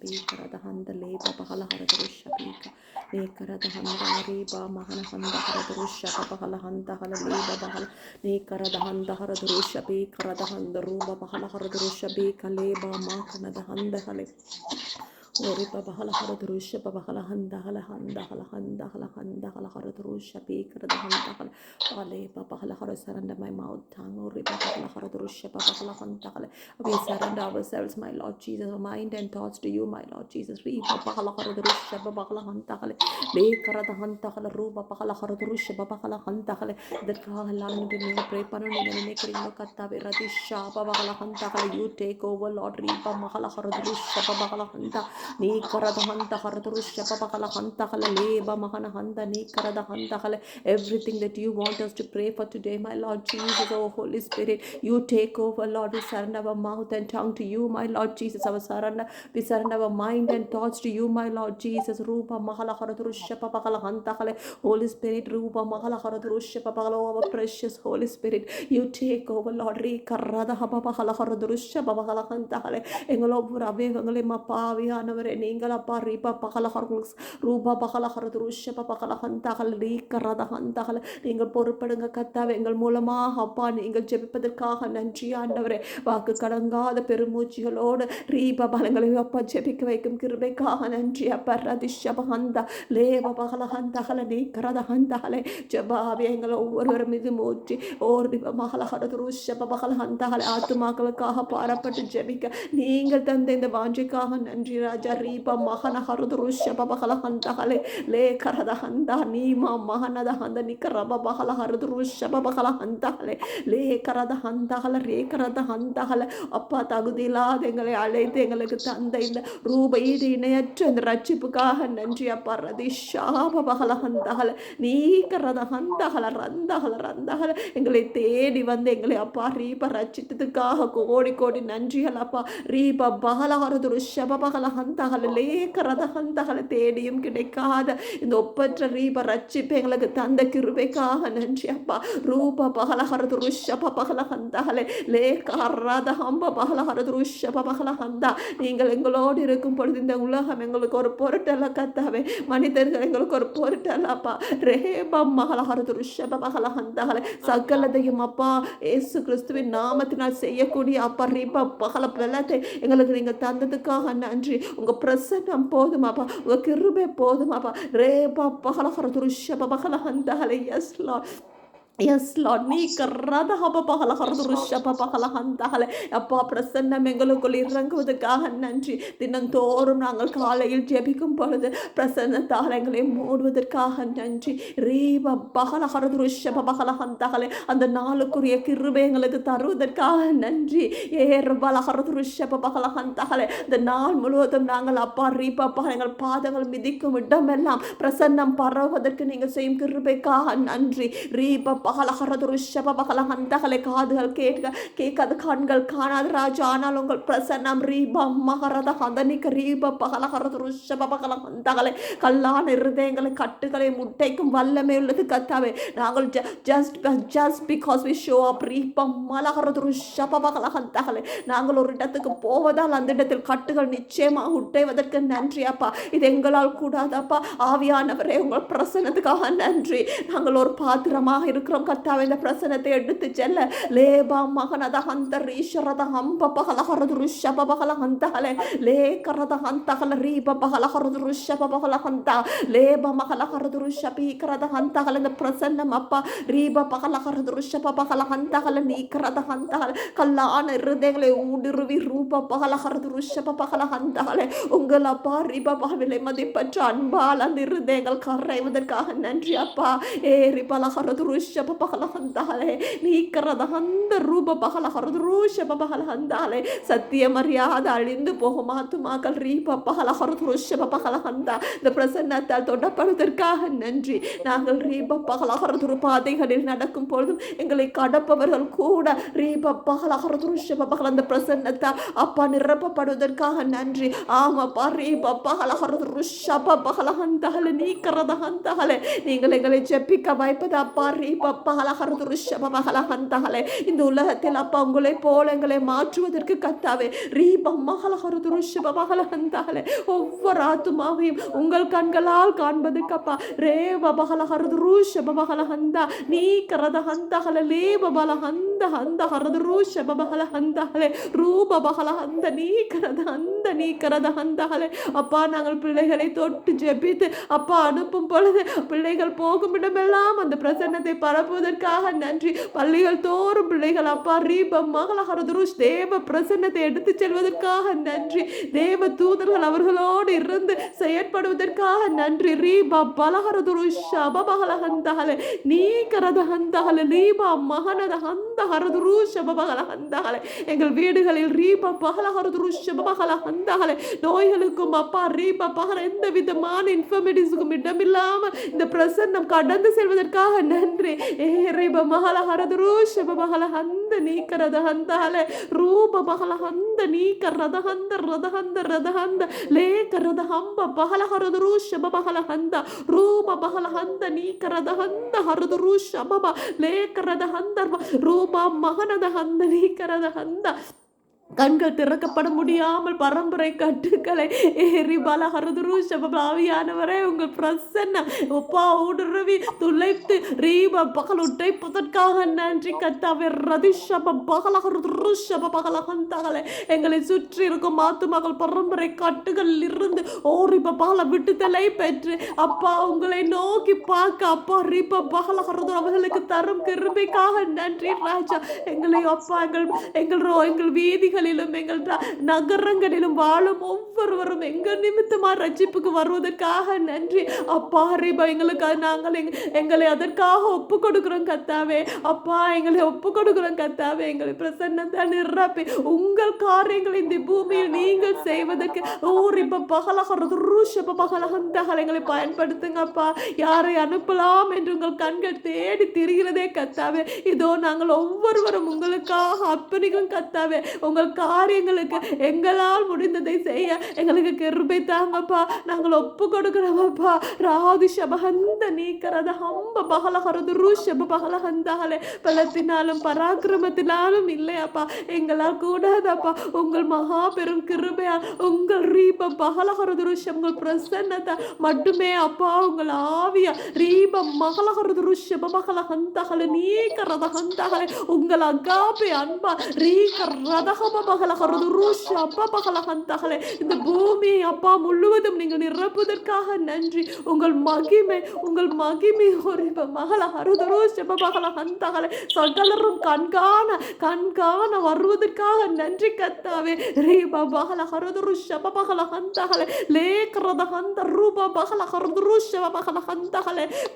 பீக்கரத ஹந்த லேப பகல ஹரதுருஷ பீக்க நேக்கரத ஹந்த ரீபா மகன ஹந்த ஹரதுருஷ பகல ஹந்த ஹல லேப பகல நேக்கரத ஹந்த ஹரதுருஷ பீக்கரத ஹந்த ரூப பகல ஹரதுருஷ பீக்க லேபா மாகனத ஹந்த ஹலே Ori babahala haradurusha babahala handahala handahala handahala handahala haradurusha bikara handahala ale babahala hara surrender my mouth tongue ori babahala haradurusha babahala handahala we surrender ourselves my Lord Jesus our mind and thoughts to you my Lord Jesus re babahala haradurusha babahala handahala lekara handahala ru babahala haradurusha babahala handahala இதற்காக எல்லாரும் நீங்க pray பண்ணணும் நீங்க நினைக்கிறீங்களோ கர்த்தாவே ரதிஷா babahala handahala you take over Lord re babahala haradurusha babahala handahala நீ கரத ஹந்த ஹரதுருஷ்ய பபகல ஹந்தகல லேப மகன ஹந்த நீ கரத ஹந்தகல everything that you want us to pray for today my Lord Jesus oh Holy Spirit you take over Lord we surrender our mouth and tongue to you my Lord Jesus we surrender our mind and thoughts to you my Lord Jesus ரூப மகல ஹரதுருஷ்ய பபகல ஹந்தகல Holy Spirit ரூப மகல ஹரதுருஷ்ய பபகல our precious Holy Spirit you take over Lord ரீ கரத பபகல ஹரதுருஷ்ய பபகல ஹந்தகல எங்களோ ஒவ்வொரு அவேகங்களையும் பாவியானவர் நீங்கள் அப்பா ரீபா பகலஹர் ரூபா பகலஹர் துருஷப பகலஹந்தகல் ரீக்கரதஹந்தகல் நீங்கள் பொறுப்படுங்க கத்தாவே எங்கள் மூலமாக அப்பா நீங்கள் ஜெபிப்பதற்காக நன்றி ஆண்டவரே வாக்கு கடங்காத பெருமூச்சிகளோடு ரீபா பலங்களை அப்பா ஜெபிக்க வைக்கும் கிருபைக்காக நன்றி அப்பா ரதிஷபஹந்த லேவ பகலஹந்தகல நீக்கரதஹந்தகலை ஜபாவே எங்களை ஒவ்வொருவரும் மீது மூற்றி ஓர் மகளஹர் துருஷப பகலஹந்தகலை ஆத்துமாக்களுக்காக பாரப்பட்டு ஜெபிக்க நீங்கள் தந்த இந்த வாஞ்சிக்காக நன்றி ராஜா ரீபா மகன ஹருதுருஷ பபகல ஹந்தகலே லே கரத ஹந்தா நீமா மகனத ஹந்த நிக்கரப பகல ஹருதுருஷ பபகல ஹந்தகலே லே கரத ஹந்தகல ரே கரத ஹந்தகல அப்பா தகுதியில்லாத எங்களை அழைத்து எங்களுக்கு தந்த இந்த ரூப ஈடு இணையற்ற இந்த ரட்சிப்புக்காக நன்றி அப்பா ரதிஷா பபகல ஹந்தகல நீ கரத ஹந்தகல ரந்தகல ரந்தகல எங்களை தேடி வந்து எங்களை அப்பா ரீபா ரட்சித்ததுக்காக கோடி கோடி நன்றிகள் அப்பா ரீபா பகல ஹருதுருஷ பபகல ஹந்தகல லேக்கரத ஹந்தகல தேடியும் கிடைக்காத இந்த ஒப்பற்ற ரீப ரட்சிப்பு எங்களுக்கு தந்த கிருபைக்காக நன்றி அப்பா ரூப பகலஹரது ருஷப பகலஹந்தகலே லேக்கரத ஹம்ப பகலஹரது ருஷப பகலஹந்தா நீங்கள் எங்களோடு இருக்கும் பொழுது இந்த உலகம் எங்களுக்கு ஒரு பொருட்டல்ல கத்தாவே மனிதர்கள் எங்களுக்கு ஒரு பொருட்டல்ல அப்பா ரேப மகலஹரது ருஷப பகலஹந்தகலே சகலதையும் அப்பா இயேசு கிறிஸ்துவின் நாமத்தினால் செய்யக்கூடிய அப்பா ரீப பகல பலத்தை எங்களுக்கு நீங்கள் தந்ததுக்காக நன்றி உங்க பிரசன்னம் போதுமாப்பா உங்க கிருபை போதுமாப்பா ரேபா பகலஹர துருஷப பகலஹந்தகலே எஸ் லார்ட் எஸ் லார்ட் நீ கரத ஹப பகல ஹரது ருஷப பகல ஹந்தகல அப்பா பிரசன்னம் எங்களுக்குள் இறங்குவதற்காக நன்றி தினந்தோறும் நாங்கள் காலையில் ஜெபிக்கும் பொழுது பிரசன்னத்தால் எங்களை மூடுவதற்காக நன்றி ரீப பகல ஹரது ருஷப பகல ஹந்தகல அந்த நாளுக்குரிய கிருபை எங்களுக்கு தருவதற்காக நன்றி ஏர் பல ஹரது ருஷப பகல ஹந்தகல இந்த நாள் முழுவதும் நாங்கள் அப்பா ரீபா எங்கள் பாதங்கள் மிதிக்கும் இடமெல்லாம் பிரசன்னம் பரவுவதற்கு நீங்கள் செய்யும் கிருபைக்காக நன்றி ரீப பகலஹரதுருஷப பகலஹந்தகலை காதுகள் கேட்காத கண்கள் காணாத ராஜா ஆனால் உங்கள் பிரசன்னம் ரீபா மகரத ஹந்தனிக்க ரீப பகலஹரதுருஷப பகலஹந்தகலை கல்லான இருதயங்களை கட்டுகளை முட்டைக்கும் வல்லமே உள்ளது கத்தாவே நாங்கள் just because we show up ரீபா மலஹரதுருஷப பகலஹந்தகலை நாங்கள் ஒரு இடத்துக்கு போவதால் அந்த இடத்தில் கட்டுகள் நிச்சயமாக உட்டைவதற்கு நன்றி அப்பா இது எங்களால் கூடாதப்பா ஆவியானவரே உங்கள் பிரசன்னத்துக்காக நன்றி நாங்கள் ஒரு பாத்திரமாக இருக்கிறோம் கர்த்தாவே இந்த பிரசன்னத்தை எடுத்து செல்ல லேபா மகனத ஹந்த ரீஷரத ஹம்ப பகலஹரது ருஷப பகலஹந்தகலே லேகரத ஹந்தகல ரீப பகலஹரது ருஷப பகலஹந்த லேப மகலஹரது ருஷபி கரத ஹந்தகல இந்த பிரசன்னம் அப்பா ரீப பகலஹரது ருஷப பகலஹந்தகல நீகரத ஹந்தகல கல்லான இருதயங்களை ஊடுருவி ரூப பகலஹரது ருஷப பகலஹந்தகலே உங்கள் அப்பா ரீப விலை மதிப்பற்ற அன்பால் அந்த இருதயங்கள் கரைவதற்காக நன்றி அப்பா ஏ ரிபலஹரது ருஷப பகலஹந்தகலே நீகரத ஹந்த ரூப பகலஹரது ருஷப பகலஹந்தகலே சத்திய மரியாதை அழிந்து போகும் ஆத்துமாக்கள் ரீப பகலஹரது ருஷப பகலஹந்த இந்த பிரசன்னத்தால் தொடப்படுவதற்காக நன்றி நாங்கள் ரீப பகலஹரது பாதைகளில் நடக்கும் பொழுதும் எங்களை கடப்பவர்கள் கூட ரீப பகலஹரது ருஷப பகலந்த பிரசன்னத்தால் அப்பா நிரப்பப்படுவதற்காக நன்றி ஆமாப்பா ரீப பகலஹரது ருஷப பகலஹந்தகலே நீகரத ஹந்தகலே நீங்கள் எங்களை ஜெபிக்க வைப்பது அப்பா ரீப பகலஹந்தஹலே. இந்த உலகத்தில் அப்பா உங்களை போல எங்களை மாற்றுவதற்கு கத்தாவே பகலஹந்தஹலே. ஒவ்வொரு ஆத்துமாவையும் உங்கள் கண்களால் காண்பதுக்கப்பா பகலஹந்தா நீ கரதஹந்தஹலே பகலஹந்தஹந்தஹலே பகலஹந்த நீ கரதஹந்தஹலே. அப்பா நாங்கள் பிள்ளைகளை தொட்டு ஜெபித்து அப்பா அனுப்பும் பொழுது பிள்ளைகள் போகும் இடமெல்லாம் அந்த பிரசன்னத்தை பரப்புவதற்காக நன்றி. பள்ளிகள் தோறும் பிள்ளைகள் அப்பா தேவ பிரசன்னத்தை எடுத்து செல்வதற்காக நன்றி. தேவ தூதர்கள் அவர்களோடு இருந்து செயற்படுவதற்காக நன்றி. நீ கரதஹந்தஹலே எங்கள் வீடுகளில் நோய்களுக்கும் அப்பா எந்த விதமான இன்ஃபர்மிட்டிஸுக்கும் இடமில்லாமல் இந்த பிரசன்னம் கடந்து செல்வதற்காக நன்றி. கண்கள் திறக்கப்பட முடியாமல் பரம்பரை கட்டுக்களை ஆவியானவரே உங்கள் பிரசன்னம் ஒப்பா ஊடுருவி துளைத்து பகல் உடைப்பதற்காக நன்றி கத்தாவே. எங்களை சுற்றி இருக்கும் ஆத்துமகள் பரம்பரை கட்டுகளில் இருந்து விட்டுதலை பெற்று அப்பா உங்களை நோக்கி பார்க்க அப்பா அவர்களுக்கு தரும் கிருபைக்காக நன்றி ராஜா. எங்களை அப்பா எங்கள் வீதிகள் எங்கள் நகரங்களிலும் வாழும் ஒவ்வொருவரும் எங்கள் நிமித்தமா ரட்சிப்புக்கு வருவதற்காக நன்றி அப்பா. எங்களுக்காக நாங்கள் எங்களை அதற்காக ஒப்பு கொடுக்கிறோம் கத்தாவே. அப்பா எங்களை ஒப்பு கொடுக்கிறோம் கத்தாவே. எங்களை பிரசன்னத்தை நிரப்பி உங்கள் காரியங்களை இந்த பூமியில் நீங்கள் செய்வதற்கு எங்களை பயன்படுத்துங்கப்பா. யாரை அனுப்பலாம் என்று உங்கள் கண்கள் தேடி திரிகிறதே கத்தாவே. இதோ நாங்கள் ஒவ்வொருவரும் உங்களுக்காக அர்ப்பணிக்கும் கத்தாவே. உங்கள் காரியங்களுக்கு எங்களால் முடிந்ததை செய்ய எங்களுக்கு கிருபை தாங்கப்பா. நாங்கள் ஒப்பு கொடுக்கிறோமப்பா. பலத்தினாலும் பராக்கிரமத்தினாலும் இல்லையப்பா, எங்களால் கூடாதப்பா. உங்கள் மகா பெரும் கிருபையால் உங்கள் உங்கள் பிரசன்னத்தை மட்டுமே அப்பா. உங்கள் ஆவியா உங்கள் அகாபே அன்பா இந்த பூமியை அப்பா முழுவதும் நீங்கள் நிரப்புவதற்காக நன்றி. உங்கள் மகிமை சகலரும் கண்காண வருவதற்காக நன்றி கத்தாவே.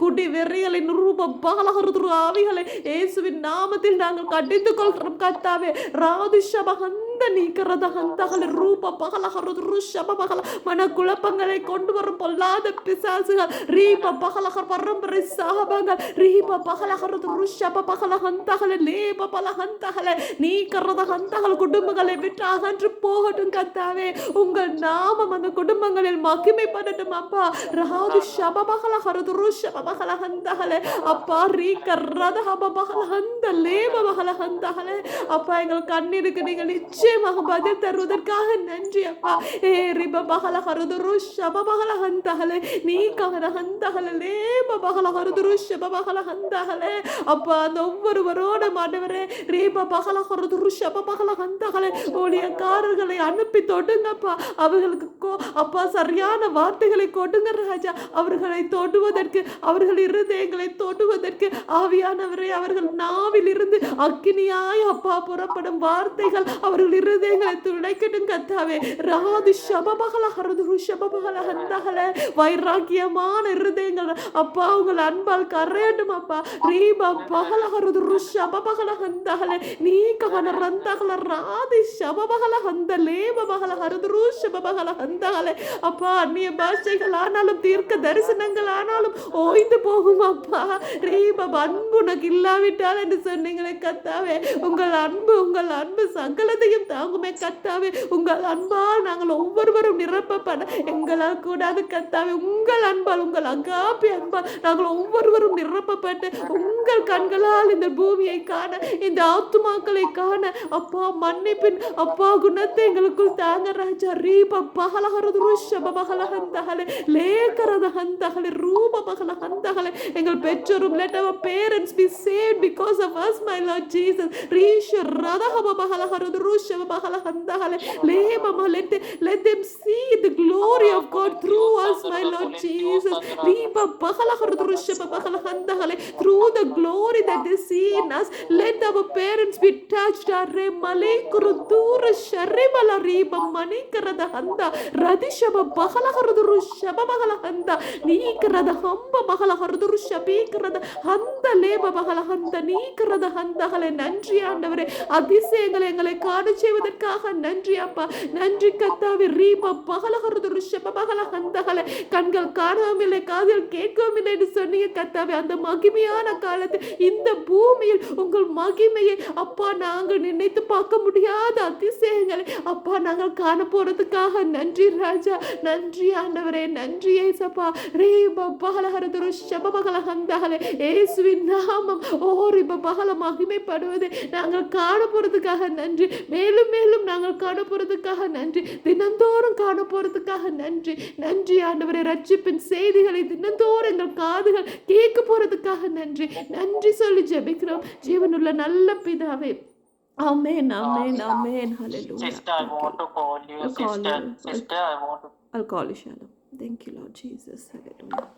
குடி வெறிகளின் ஆவிகளை இயேசுவின் நாமத்தில் நாங்கள் கடிந்து கொள்கிறோம் கத்தாவே. மனக்குழப்பங்களை கொண்டு வரும் பொல்லாத பிசாசுகள் பரம்பரை சாபங்கள் குடும்பங்களை விட்டு அகன்று போகட்டும் கத்தாவே. உங்கள் நாமம் அந்த குடும்பங்களில் மகிமைப்படட்டும் அப்பா. அப்பா எங்கள் கண்ணீருக்கு நீங்கள் நிச்சயமாக பதில் தருவதற்காக நன்றி அப்பா. அப்பா அந்த ஒவ்வொருவரோட மாண்டவரே ஊழியக்காரர்களை அனுப்பி தொடுங்கப்பா. அவர்களுக்கு அப்பா சரியான வார்த்தைகளை கொடுங்க ராஜா. அவர்களை தொடுவதற்கு அவர்கள் இருதயங்களை தொடுவதற்கு ஆவியானவரை அவர்கள் நாவில் இருந்து அக்கினியாய் அப்பா புறப்படும் வார்த்தைகள் அவர்கள் இருதயங்களை துளைக்கட்டும் கத்தாவே. வைராக்கியமான இருதயங்கள் அப்பா உங்கள் அன்பால் கரையட்டும் அப்பா. நீ அப்பா அந்நிய பாஷைகள் ஆனாலும் தீர்க்க தரிசனங்கள் ஆனாலும் ஓய்ந்து போகும் அப்பா. அன்பு உனக்கு இல்லாவிட்டால் என்று சொன்னீங்களே கத்தாவே. உங்கள் அன்பு சகலத்தையும் தாங்குமே கத்தாவே. உங்கள் அன்பால் நாங்கள் ஒவ்வொருவரும் நிரப்பப்பட எங்களால் கூடாது கத்தாவே. உங்கள் அன்பால், உங்கள் அகாப்பி அன்பால் நாங்கள் ஒவ்வொருவரும் நிரப்பப்பட்டு உங்கள் கண்களால் இந்த பூமியை காண, இந்த ஆத்துமாக்களை காண அப்பா மன்னிப்பின் அப்பா குணத்தை எங்களுக்குள் தாங்க ராஜா. ரீப பகலஹரது ருஷப பகலஹந்தஹலே லேகரத ஹந்தஹலே ரூப பகலஹந்தஹலே. எங்கள் பெற்றோரும், let our parents be saved because of us, my Lord Jesus. ரீஷ ரதஹப பகலஹரது ருஷப பகலஹந்தஹலே லேபம. Let them see the glory of God through us, my Lord Jesus. ரீப பகலஹரது ருஷப பகலஹந்தஹலே. Through the glory that they see in us, let our parents be touched. Arre malekuru dura sharibala riba manikarada handa radishaba bahalahurdu rushaba bahalahanda nikarada hamba bahalahurdu rushabikarada handa leba bahalahanda nikarada handa hale. நன்றி ஆண்டவரே, அதிசயங்களை எங்களை காண செய்வதற்காக நன்றி அப்பா. நன்றி கத்தாவே. ரீபா பகலஹரது ருஷப பகலஹந்த ஹலே. கண்கள் காணவும் இல்லை, காதில் கேட்கவும் இல்லை என்று சொன்னீங்க கத்தாவே. அந்த மகிமையான காலத்தில் இந்த பூமியில் உங்கள் மகிமையை அப்பா நாங்கள் நினைத்து பார்க்க முடியாத அதிசயங்களை அப்பா நாங்கள் காண போறதுக்காக நன்றி ராஜா. நன்றி ஆண்டவரே, நன்றி ஏசப்பா. ரீபா பகலஹரது ருஷப பகலஹந்த ஹலே. இயேசுவின் நாமம் ஓரிப பகல மகிமைப்படுவதை நாங்கள் காண போறதுக்காக நன்றி. மேலும் மேலும் நாங்கள் காண போறதுக்காக நன்றி. தினந்தோறும் காண போறதுக்காக நன்றி. நன்றி ஆண்டவரே. ரட்சிப்பின் செய்திகளை தினந்தோறும் எங்கள் காதுகள் கேட்க போறதுக்காக நன்றி. நன்றி சொல்லி ஜெபிக்கிறோம் ஜீவனுள்ள நல்ல பிதாவே. Amen, amen, amen. Hallelujah. Sister, I want to call you. Sister, I want to. I'll call you, Shalom. Thank you, Lord Jesus. Hallelujah.